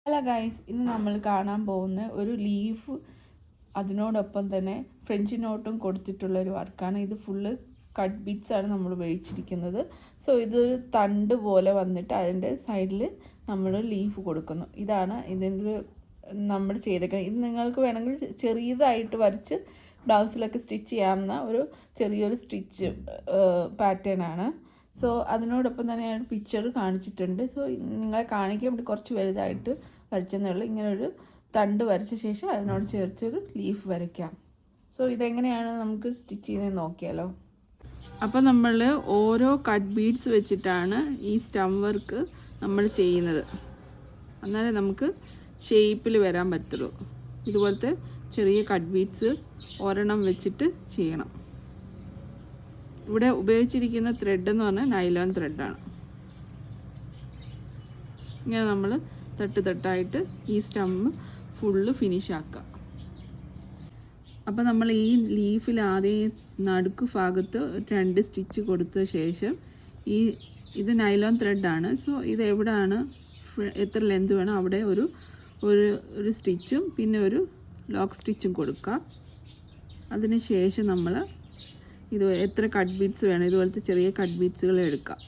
Hello guys, ഇന്ന് നമ്മൾ കാണാൻ പോകുന്ന ഒരു ലീഫ് അതിനോടൊപ്പം തന്നെ ഫ്രഞ്ച് നോട്ടും കൊടുത്തിട്ടുള്ള ഒരു വർക്കാണ്. ഇത് ഫുള്ള് കട്ട് ബീഡ്സ് ആണ് നമ്മൾ ഉപയോഗിച്ചിരിക്കുന്നത്. സോ ഇതൊരു തണ്ട് പോലെ വന്നിട്ട് അതിൻ്റെ സൈഡിൽ നമ്മൾ ലീഫ് കൊടുക്കുന്നു. ഇതാണ് ഇതിൻ്റെ നമ്മൾ ചെയ്തേക്കുന്നത്. ഇത് നിങ്ങൾക്ക് വേണമെങ്കിൽ ചെറിയതായിട്ട് വരച്ച് ബ്ലൗസിലൊക്കെ സ്റ്റിച്ച് ചെയ്യാവുന്ന ഒരു ചെറിയൊരു സ്റ്റിച്ച് പാറ്റേൺ ആണ്. സോ അതിനോടൊപ്പം തന്നെ ഞാൻ പിക്ചർ കാണിച്ചിട്ടുണ്ട്. സോ നിങ്ങളെ കാണിക്കാൻ വേണ്ടി കുറച്ച് വലുതായിട്ട് വരച്ചെന്നേ ഉള്ളൂ. ഇങ്ങനൊരു തണ്ട് വരച്ച ശേഷം അതിനോട് ചേർച്ചൊരു ലീഫ് വരയ്ക്കാം. സോ ഇതെങ്ങനെയാണ് നമുക്ക് സ്റ്റിച്ച് ചെയ്യുന്നത് നോക്കിയാലോ. അപ്പോൾ നമ്മൾ ഓരോ കട്ട് ബീഡ്സ് വെച്ചിട്ടാണ് ഈ സ്റ്റം വർക്ക് നമ്മൾ ചെയ്യുന്നത്. എന്നാലേ നമുക്ക് ഷേപ്പിൽ വരാൻ പറ്റുള്ളൂ. ഇതുപോലത്തെ ചെറിയ കട്ട് ബീഡ്സ് ഒരെണ്ണം വെച്ചിട്ട് ചെയ്യണം. ഇവിടെ ഉപയോഗിച്ചിരിക്കുന്ന ത്രെഡ് എന്ന് പറഞ്ഞാൽ നൈലോൺ ത്രെഡാണ്. ഇങ്ങനെ നമ്മൾ തട്ടായിട്ട് ഈ സ്റ്റം ഫുള്ള് ഫിനിഷ് ആക്കുക. അപ്പോൾ നമ്മൾ ഈ ലീഫിൽ ആദ്യം നടുക്ക് ഭാഗത്ത് 2 സ്റ്റിച്ച് കൊടുത്ത ശേഷം ഇത് നൈലോൺ ത്രെഡാണ്. സോ ഇത് എവിടെയാണ് എത്ര ലെന്ത് വേണം അവിടെ ഒരു സ്റ്റിച്ചും പിന്നെ ഒരു ലോക്ക് സ്റ്റിച്ചും കൊടുക്കുക. അതിന് ശേഷം നമ്മൾ ഇത് എത്ര കട്ട് ബീഡ്സ് വേണം ഇതുപോലത്തെ ചെറിയ കട്ട് ബീഡ്സുകൾ എടുക്കാം.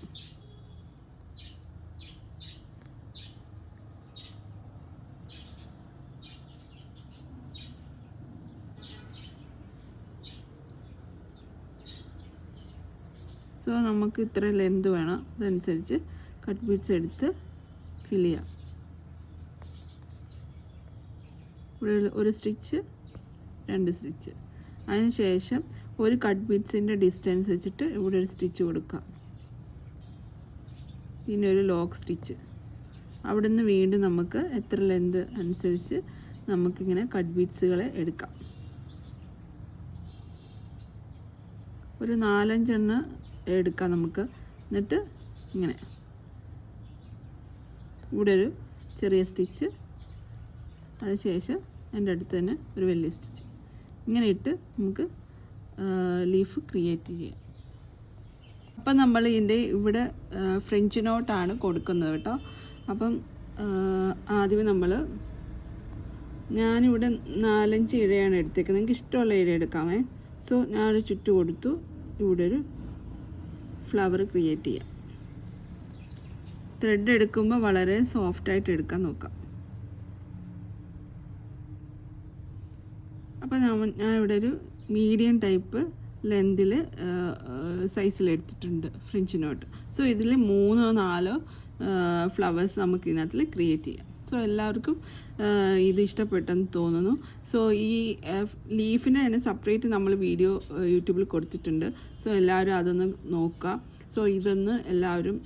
സോ നമുക്ക് ഇത്ര ലെന്ത് വേണം, അതനുസരിച്ച് കട്ട് ബീഡ്സ് എടുത്ത് ഫിൽ ചെയ്യാം. ഇവിടെ ഒരു സ്റ്റിച്ച് 2 സ്റ്റിച്ച്, അതിന് ശേഷം ഒരു കട്ട് ബീഡ്സിൻ്റെ ഡിസ്റ്റൻസ് വെച്ചിട്ട് ഇവിടെ ഒരു സ്റ്റിച്ച് കൊടുക്കാം. പിന്നെ ഒരു ലോക്ക് സ്റ്റിച്ച്. അവിടെ നിന്ന് വീണ്ടും നമുക്ക് എത്ര ലെന്ത് അനുസരിച്ച് നമുക്കിങ്ങനെ കട്ട് ബീഡ്സുകളെ എടുക്കാം. ഒരു 4-5 എണ്ണം എടുക്കാം നമുക്ക്. എന്നിട്ട് ഇങ്ങനെ ഇവിടെ ഒരു ചെറിയ സ്റ്റിച്ച്, അതിനുശേഷം എൻ്റെ അടുത്ത് തന്നെ ഒരു വലിയ സ്റ്റിച്ച്. ഇങ്ങനെ ഇട്ട് നമുക്ക് ലീഫ് ക്രിയേറ്റ് ചെയ്യാം. അപ്പം നമ്മൾ ഇതിൻ്റെ ഇവിടെ ഫ്രഞ്ച് നോട്ടാണ് കൊടുക്കുന്നത് കേട്ടോ. അപ്പം ആദ്യമേ ഞാനിവിടെ 4-5 ഇഴയാണ് എടുത്തേക്കുന്നത്. നിങ്ങൾക്ക് ഇഷ്ടമുള്ള ഇഴ എടുക്കാമേ. സോ ഞാനൊരു ചുറ്റ് കൊടുത്തു. ഇവിടെ ഒരു ഫ്ലവർ ക്രിയേറ്റ് ചെയ്യാം. ത്രെഡ് എടുക്കുമ്പോൾ വളരെ സോഫ്റ്റായിട്ട് എടുക്കാൻ നോക്കാം. അപ്പോൾ ഞാനിവിടെ ഒരു മീഡിയം ടൈപ്പ് ലെന്തിൽ സൈസിലെടുത്തിട്ടുണ്ട് ഫ്രഞ്ച് നോട്ട്. സോ ഇതിൽ 3-4 ഫ്ലവേഴ്സ് നമുക്ക് ഇതിനകത്ത് ക്രിയേറ്റ് ചെയ്യാം. സോ എല്ലാവർക്കും ഇത് ഇഷ്ടപ്പെട്ടെന്ന് തോന്നുന്നു. സോ ഈ ലീഫിൻ്റെ തന്നെ സെപ്പറേറ്റ് നമ്മൾ വീഡിയോ യൂട്യൂബിൽ കൊടുത്തിട്ടുണ്ട്. സോ എല്ലാവരും അതൊന്ന് നോക്കുക. സോ ഇതൊന്ന് എല്ലാവരും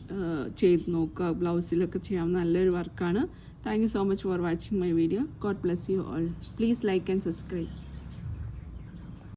ചെയ്ത് നോക്കുക. ബ്ലൗസിലൊക്കെ ചെയ്യാവുന്ന നല്ലൊരു വർക്കാണ്. Thank you so much for watching my video. God bless you all. Please like and subscribe.